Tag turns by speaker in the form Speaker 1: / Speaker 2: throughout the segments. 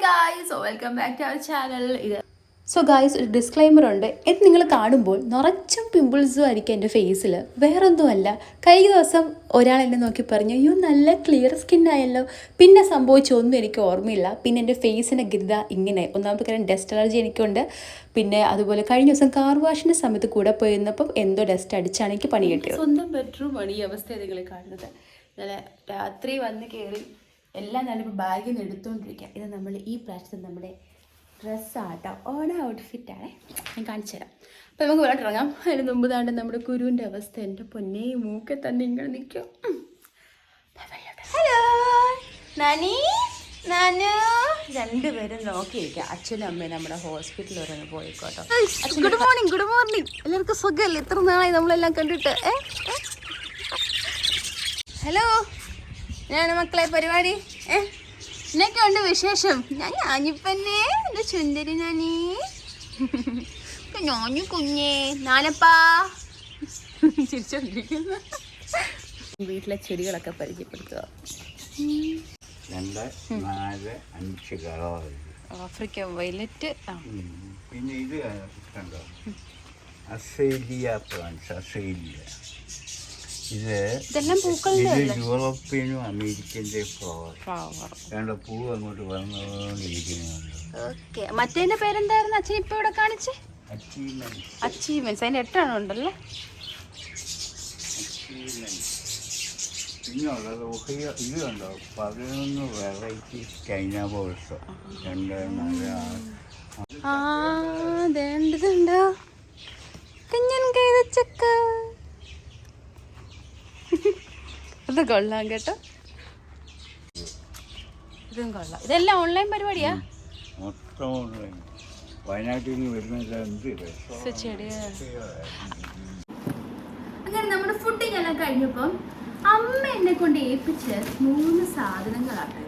Speaker 1: guys, so welcome back to our channel.
Speaker 2: So guys ഒരു disclaimer ഉണ്ട്. ഇത് നിങ്ങൾ കാണുമ്പോൾ നിറച്ചും പിമ്പിൾസും ആയിരിക്കും എൻ്റെ ഫേസിൽ. വേറൊന്നുമല്ല, കഴിഞ്ഞ ദിവസം ഒരാൾ എന്നെ നോക്കി പറഞ്ഞു, അയ്യോ നല്ല ക്ലിയർ സ്കിന്നായല്ലോ. പിന്നെ സംഭവിച്ചൊന്നും എനിക്ക് ഓർമ്മയില്ല. പിന്നെ എൻ്റെ ഫേസിൻ്റെ ഗിരിത ഇങ്ങനെ. ഒന്നാമത്തെ കാര്യം ഡസ്റ്റ് അലർജി എനിക്കുണ്ട്. പിന്നെ അതുപോലെ കഴിഞ്ഞ ദിവസം കാർ വാഷിൻ്റെ സമയത്ത് കൂടെ പോയിരുന്നപ്പം എന്തോ ഡസ്റ്റ് അടിച്ചാണ് എനിക്ക് പണി കിട്ടിയത്.
Speaker 1: സ്വന്തം ബെഡ്റൂമാണ് ഈ അവസ്ഥ നിങ്ങൾ കാണുന്നത്. ഇന്നലെ രാത്രി വന്ന് കയറി എല്ലാം ഞാനിപ്പോൾ ബാഗിൽ നിന്ന് എടുത്തുകൊണ്ടിരിക്കുക. ഇത് നമ്മൾ ഈ പ്രാവശ്യത്തെ നമ്മുടെ ഡ്രസ്സാട്ടോ, ഓണ ഔട്ട്ഫിറ്റാണേ. ഞാൻ കാണിച്ചു തരാം. അപ്പോൾ നമുക്ക് ഇവിടെ ഇറങ്ങാം. അതിന് മുമ്പ് താണ്ട് നമ്മുടെ കുരുവിൻ്റെ അവസ്ഥ, എൻ്റെ പൊന്നേ മൂക്കെ തന്നെ ഇങ്ങനെ നിൽക്കും. ഹലോ നാനി, നാനു. രണ്ടുപേരും നോക്കിയിരിക്കുക. അച്ഛനും അമ്മയും നമ്മുടെ ഹോസ്പിറ്റലിൽ വരെ പോയിക്കോട്ടോ. Good morning, good morning. എല്ലാവർക്കും സുഖമല്ലേ? എത്ര നാളായി നമ്മളെല്ലാം കണ്ടിട്ട്. ഹലോ, ഞാൻ മക്കളെ പരിപാടി എന്നൊക്കെ ഉണ്ട് വിശേഷം? ഞാനിപ്പന്നെ എൻ്റെ ചുന്ദരി നാനി, ഞാനു കുഞ്ഞേ നാനപ്പാ ചിരിച്ചോണ്ടിരിക്കുന്നു. വീട്ടിലെ ചെടികളൊക്കെ പരിചയപ്പെടുത്തുക. Africa violet.
Speaker 3: പിന്നെ ഇത് കണ്ടോ, അസേലിയ പ്ലാന്റ്സ്. അസേലിയ
Speaker 1: ഇതെല്ലാം
Speaker 3: ഇത് യൂറോപ്യനും അമേരിക്കൻ്റെ ഫ്ലവർ. രണ്ട് പൂ അങ്ങോട്ട് വന്നുകൊണ്ടിരിക്കുന്നുണ്ട്.
Speaker 1: ഓക്കെ, മറ്റേതിന്റെ പേരെന്തായിരുന്നു അച്ഛൻ ഇപ്പൊ ഇവിടെ കാണിച്ച്? അച്ചീവ്മെന്റ്സ്. അതിന്റെ 8 ഉണ്ടല്ലേ?
Speaker 3: പിന്നുള്ളത് ഇത് കണ്ടോ, 11 വെറൈറ്റി ചൈന ബോൾസ്.
Speaker 1: ണ്ടോ കുഞ്ഞൻ കൈതച്ചക്ക. ഇത് കൊള്ളാം കേട്ടോ, ഇതും കൊള്ളാം. ഇതെല്ലാം ഓൺലൈൻ പരിപാടിയാ?
Speaker 3: മൊത്തം ഓൺലൈൻ. വയനാട്ടിൽ നിന്ന് വരുന്നത്
Speaker 1: അങ്ങനെ നമ്മുടെ ഫുഡിങ് എല്ലാം കഴിഞ്ഞപ്പം അമ്മ എന്നെ കൊണ്ട് ഏൽപ്പിച്ച് 3 സാധനങ്ങളാണ്.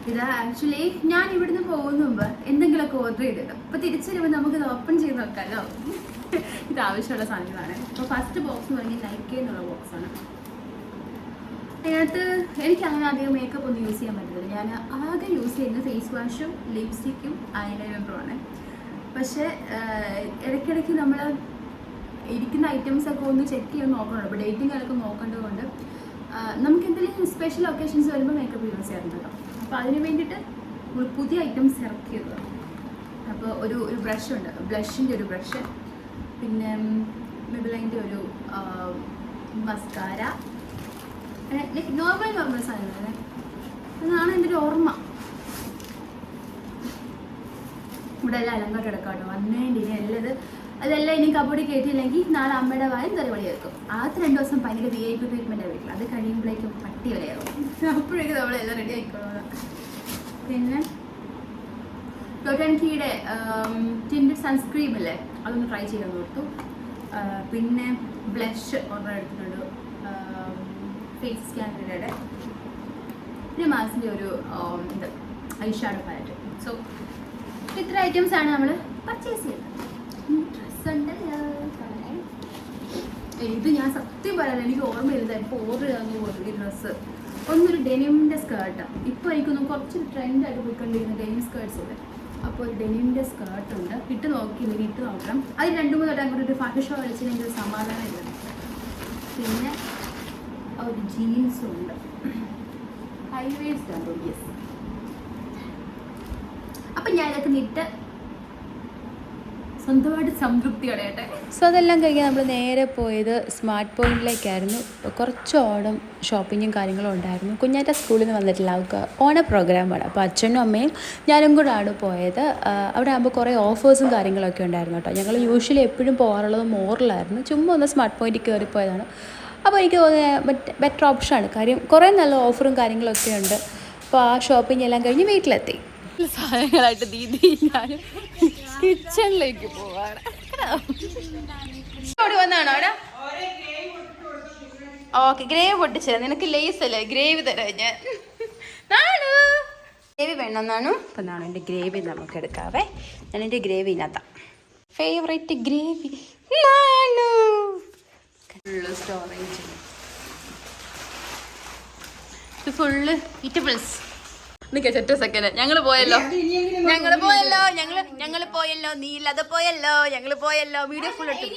Speaker 1: ഇത് ആക്ച്വലി ഞാൻ ഇവിടുന്ന് പോകുന്ന മുമ്പ് എന്തെങ്കിലുമൊക്കെ ഓർഡർ ചെയ്തിട്ട് അപ്പൊ തിരിച്ചു വരുമ്പോൾ നമുക്കിത് ഓപ്പൺ ചെയ്ത് നോക്കാമല്ലോ. ഇത് ആവശ്യമുള്ള സാധനങ്ങളാണ്. അപ്പോൾ ഫസ്റ്റ് ബോക്സ് എന്ന് പറഞ്ഞാൽ നൈക്കി എന്നുള്ള ബോക്സാണ്. അതിനകത്ത് എനിക്ക് അങ്ങനെ അധികം മേക്കപ്പ് ഒന്നും യൂസ് ചെയ്യാൻ പറ്റത്തില്ല. ഞാൻ ആകെ യൂസ് ചെയ്യുന്നത് ഫേസ് വാഷും ലിപ്സ്റ്റിക്കും ഐലൈനറുമാണ്. പക്ഷേ ഇടയ്ക്കിടയ്ക്ക് നമ്മൾ ഇരിക്കുന്ന ഐറ്റംസൊക്കെ ഒന്ന് ചെക്ക് ചെയ്ത് നോക്കണമല്ലോ. അപ്പോൾ ഡേറ്റിംഗ് അതൊക്കെ നോക്കേണ്ടതുകൊണ്ട് നമുക്ക് എന്തെങ്കിലും സ്പെഷ്യൽ ഒക്കേഷൻസ് വരുമ്പോൾ മേക്കപ്പ് യൂസ് ചെയ്യാറുണ്ടല്ലോ. അപ്പോൾ അതിന് വേണ്ടിയിട്ട് പുതിയ ഐറ്റംസ് ഇറക്കിയത്. അപ്പോൾ ഒരു ബ്രഷ് ഉണ്ട്, ബ്ലഷിൻ്റെ ഒരു ബ്രഷ്, പിന്നെ മെബിലൈൻ്റെ ഒരു മസ്കാര, ലൈക്ക് നോർമൽ സാധനങ്ങളല്ലേ. അതാണ് എൻ്റെ ഒരു ഓർമ്മ. ഇവിടെ എല്ലാം അലങ്കാരം എടുക്കാട്ടോ. വന്നേണ്ടി ഇനി എല്ലാം അതെല്ലാം ഇനി കബോർഡിൽ കയറ്റിയില്ലെങ്കിൽ നാളെ അമ്മയുടെ വായും തെറിവടി വെക്കും. ആദ്യത്തെ 2 ദിവസം ഭയങ്കര VIP ട്രീറ്റ്മെൻ്റ് ആയിരിക്കും. അത് കഴിയുമ്പോഴേക്കും പട്ടി വിലയാകും. അപ്പോഴേക്കും നമ്മളെല്ലാം റെഡി ആയിക്കോളാം. പിന്നെ ടോട്ടൻകിയുടെ ടിൻറ്റഡ് സൺസ്ക്രീം ഇല്ലേ, അതൊന്ന് ട്രൈ ചെയ്യാൻ കൊടുത്തു. പിന്നെ ബ്ലഷ് ഓർഡർ എടുത്തിട്ടുണ്ട്, ഫേസ് സ്കാനറുടെ. പിന്നെ മാസിൻ്റെ ഒരു ഇത് ഐഷാഡോ പാലറ്റ്. സോ ഇത്ര ഐറ്റംസ് ആണ് നമ്മൾ പർച്ചേസ് ചെയ്തത്. ഡ്രസ്സ് ഉണ്ടല്ലോ. ഇത് ഞാൻ സത്യം പറയാൻ എനിക്ക് ഓർമ്മയില്ല ഇപ്പോൾ ഓർഡർ ചെയ്യാൻ പോലും ഈ ഡ്രസ്സ്. ഒന്നൊരു ഡെനിമിൻ്റെ സ്കേർട്ടാണ്. ഇപ്പോൾ എനിക്കൊന്നും കുറച്ച് ട്രെൻഡായിട്ട് പോയിക്കൊണ്ടിരിക്കുന്ന ഡെനിം സ്കേർട്ട്സ് ഉണ്ട്. അപ്പോൾ ഒരു ഡെനിമിൻ്റെ സ്കേർട്ടുണ്ട്. ഇട്ട് നോക്കിയില്ലെങ്കിൽ ഇട്ട് നോക്കണം. അത് 2-3 വട്ടം അങ്ങോട്ട് ഒരു ഫാഷൻ ഷോ കളിച്ചില്ലെങ്കിൽ ഒരു സമാധാനം ഇല്ല. പിന്നെ ഒരു ജീൻസും ഉണ്ട്, ഹൈവേസ് ആണ്. യെസ്. അപ്പം ഞാൻ ഇതൊക്കെ നിട്ട് സ്വന്തമായിട്ട് സംതൃപ്തിയോടെ.
Speaker 2: സോ അതെല്ലാം കഴിഞ്ഞാൽ നമ്മൾ നേരെ പോയത് സ്മാർട്ട് പോയിന്റിലേക്കായിരുന്നു. കുറച്ച് ഓണം ഷോപ്പിങ്ങും കാര്യങ്ങളും ഉണ്ടായിരുന്നു. കുഞ്ഞാറ്റ സ്കൂളിൽ നിന്ന് വന്നിട്ടില്ല, അവർക്ക് ഓണ പ്രോഗ്രാമാണ്. അപ്പോൾ അച്ഛനും അമ്മയും ഞാനും കൂടാണ് പോയത്. അവിടെ ആകുമ്പോൾ കുറേ ഓഫേഴ്സും കാര്യങ്ങളൊക്കെ ഉണ്ടായിരുന്നു കേട്ടോ. ഞങ്ങൾ യൂഷ്വലി എപ്പോഴും പോകാറുള്ളത് മോറിലായിരുന്നു. ചുമ്മാ ഒന്ന് സ്മാർട്ട് പോയിന്റിൽ കയറിപ്പോയതാണ്. അപ്പോൾ എനിക്ക് തോന്നിയ ബെറ്റർ ഓപ്ഷനാണ്. കാര്യം കുറേ നല്ല ഓഫറും കാര്യങ്ങളൊക്കെ ഉണ്ട്. അപ്പോൾ ആ ഷോപ്പിംഗ് എല്ലാം കഴിഞ്ഞ് വീട്ടിലെത്തി.
Speaker 1: സാധനങ്ങളായിട്ട് ദീദി ഞാനും കിച്ചണിലേക്ക് പോവാണ്. വന്നാണോ അവിടെ? ഓക്കെ, ഗ്രേവി പൊട്ടിച്ചത്. നിനക്ക് ലേസ് അല്ലേ, ഗ്രേവി തരാം ഞാൻ. നാണു ഗ്രേവി വേണം നാണു. അപ്പം നാണു എൻ്റെ ഗ്രേവി നമുക്ക് എടുക്കാവേ. ഞാൻ എൻ്റെ ഗ്രേവി ഇതിനകത്താ ഫേവറേറ്റ് ഗ്രേവി. നാണു ഫുള്ള് സ്റ്റോറേജ്, ഇത് ഫുള്ള് ഈറ്റബിൾസ്.
Speaker 2: നിക്ക ഒറ്റ സെക്കൻഡ്. ഞങ്ങള് പോയല്ലോ നീ ഇല്ലാതെ പോയല്ലോ, ഞങ്ങള് പോയല്ലോ. വീഡിയോ ഫുൾ ഇട്ടു.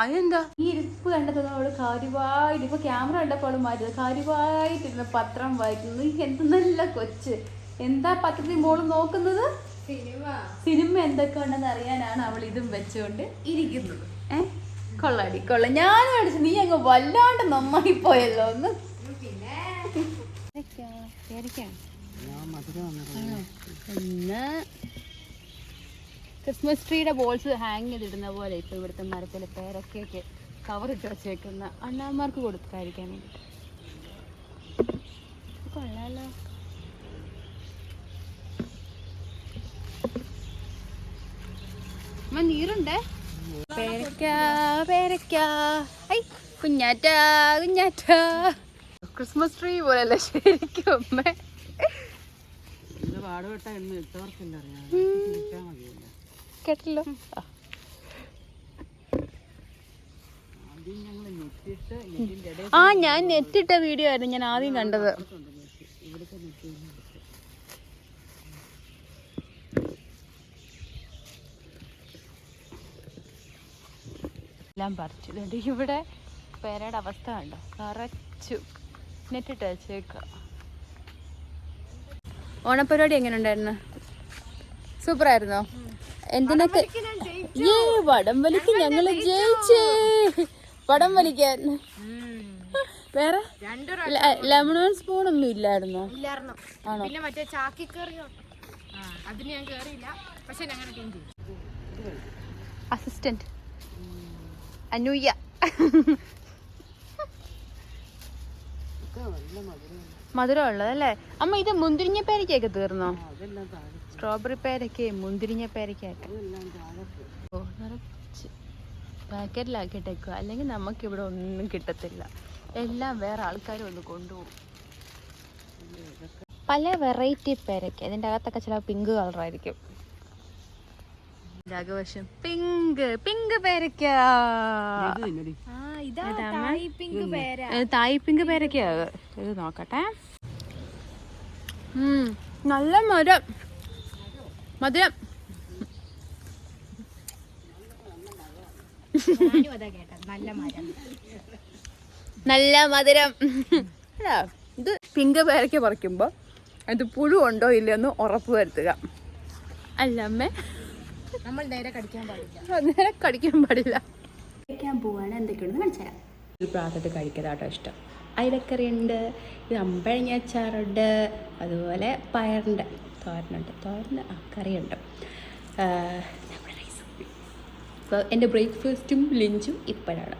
Speaker 2: അതെന്താ ഈ ഇരിപ്പ് കണ്ടത് അവള് കാര്യമായിട്ട് ഇപ്പൊ ക്യാമറ കണ്ടപ്പോൾ അവള് മാറ്റിയത് കാര്യമായിട്ടിരുന്ന പത്രം വായിക്കുന്നത്. എന്ത് നല്ല കൊച്ച്. എന്താ പത്രത്തിൽ മോള് നോക്കുന്നത്? സിനിമ എന്തൊക്കെ ഉണ്ടെന്ന് അറിയാനാണ് അവൾ ഇതും വെച്ചുകൊണ്ട് ഇരിക്കുന്നത്. കൊള്ളാടി കൊള്ളാം. ഞാനും അടിച്ചു. നീ അങ്ങ് വല്ലാണ്ട് നന്നായി പോയല്ലോ ഒന്ന്. ഇന്ന് ക്രിസ്മസ് ട്രീയുടെ ബോൾസ് ഹാങ് ചെയ്തിടുന്ന പോലെ ഇപ്പൊ ഇവിടുത്തെ മരത്തിലെ പേരൊക്കെ കവറിട്ട് വെച്ചേക്കുന്ന അണ്ണാമാർക്ക് കൊടുക്കാതിരിക്കാൻ വേണ്ടിട്ട്. കൊള്ളാലോ. നീരുണ്ടേ. കുഞ്ഞാറ്റ ക്രിസ്മസ് ട്രീ പോലല്ലേ ശരിക്കും അമ്മ. കേട്ടല്ലോ. ഞാൻ നെറ്റിട്ട വീഡിയോ ആയിരുന്നു ഞാൻ ആദ്യം കണ്ടത്. എല്ലാം പറിച്ചിട്ടുണ്ട്. ഇവിടെ പേരയുടെ അവസ്ഥ കണ്ടോ, കറച്ചു നെറ്റിട്ട് വെച്ചേക്ക. ഓണപ്പരിപാടി എങ്ങനെ ഉണ്ടായിരുന്നു? സൂപ്പറായിരുന്നോ? എന്തിനൊക്കെ വടംവലിക്ക് ഞങ്ങള് ജയിച്ചേ. വടംവലിക്കാൻ വേറെ ലെമൺ സ്പൂൺ ഒന്നും ഇല്ലായിരുന്നോ? ആണോ? അസിസ്റ്റന്റ് അനൂയ മധുരം ഉള്ളതല്ലേ അമ്മ? ഇത് മുന്തിരിഞ്ഞ പേരക്കൊക്കെ തീർന്നോ? സ്ട്രോബെറി പേരക്ക, മുന്തിരിഞ്ഞ പേരക്കൊക്കെ നിറച്ച് പാക്കറ്റിലാക്കിയിട്ടേക്കുക. അല്ലെങ്കിൽ നമുക്കിവിടെ ഒന്നും കിട്ടത്തില്ല. എല്ലാം വേറെ ആൾക്കാരും ഒന്ന് കൊണ്ടുപോകും. പല വെറൈറ്റി പേരക്ക. ഇതിൻ്റെ അകത്തൊക്കെ ചില പിങ്ക് കളറായിരിക്കും. ജാഗവശം പിങ്ക് പിങ്ക് പേരക്ക. തായ് പിങ്ക് പേരക്ക. ഇത് നോക്കട്ടെ. നല്ല മധുരം. മധുരം നല്ല മധുരം. ഇത് പിങ്ക് പേരക്ക പറിക്കുമ്പോ അത് പുഴു ഉണ്ടോ ഇല്ലയെന്ന് ഉറപ്പ് വരുത്തുക. അല്ല അമ്മേ, നമ്മൾ നേരെ കടിക്കാൻ പാടില്ല. കഴിക്കാൻ പോവാണ്. എന്തൊക്കെയാണെന്ന് കാണിച്ചു തരാം. ഒരു പ്രാതത്തിൽ കഴിക്കതാട്ടോ ഇഷ്ടം. അയിലക്കറി ഉണ്ട്, ഇത് അമ്പഴങ്ങ അച്ചാറുണ്ട്, അതുപോലെ പയറിൻ്റെ തോരനുണ്ട്. കറിയുണ്ട്. നമ്മുടെ റൈസ്. അപ്പോൾ എൻ്റെ ബ്രേക്ക്ഫാസ്റ്റും ലഞ്ചും ഇപ്പോഴാണ്.